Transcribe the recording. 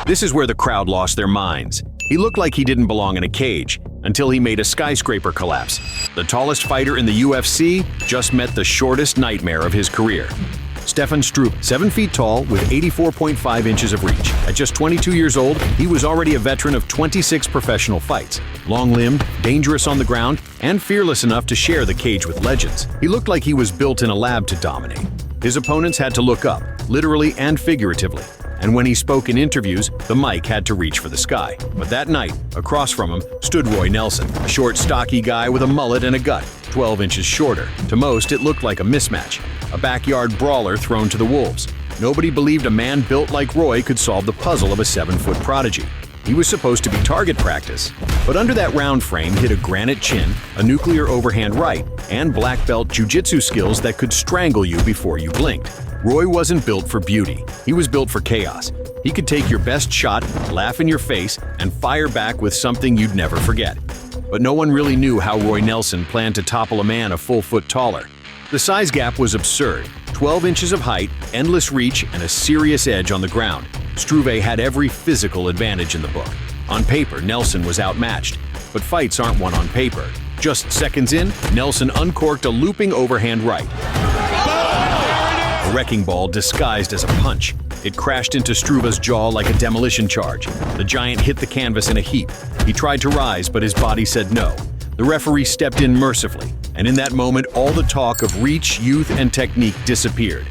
This is where the crowd lost their minds. He looked like he didn't belong in a cage until he made a skyscraper collapse. The tallest fighter in the UFC just met the shortest nightmare of his career. Stefan Struve, 7 feet tall with 84.5 inches of reach. At just 22 years old, he was already a veteran of 26 professional fights. Long-limbed, dangerous on the ground, and fearless enough to share the cage with legends. He looked like he was built in a lab to dominate. His opponents had to look up, literally and figuratively. And when he spoke in interviews, the mic had to reach for the sky. But that night, across from him, stood Roy Nelson, a short, stocky guy with a mullet and a gut, 12 inches shorter. To most, it looked like a mismatch, a backyard brawler thrown to the wolves. Nobody believed a man built like Roy could solve the puzzle of a 7-foot prodigy. He was supposed to be target practice, but under that round frame hid a granite chin, a nuclear overhand right, and black belt jiu-jitsu skills that could strangle you before you blinked. Roy wasn't built for beauty. He was built for chaos. He could take your best shot, laugh in your face, and fire back with something you'd never forget. But no one really knew how Roy Nelson planned to topple a man a full foot taller. The size gap was absurd. 12 inches of height, endless reach, and a serious edge on the ground. Struve had every physical advantage in the book. On paper, Nelson was outmatched. But fights aren't won on paper. Just seconds in, Nelson uncorked a looping overhand right. A wrecking ball disguised as a punch. It crashed into Struve's jaw like a demolition charge. The giant hit the canvas in a heap. He tried to rise, but his body said no. The referee stepped in mercifully, and in that moment, all the talk of reach, youth, and technique disappeared.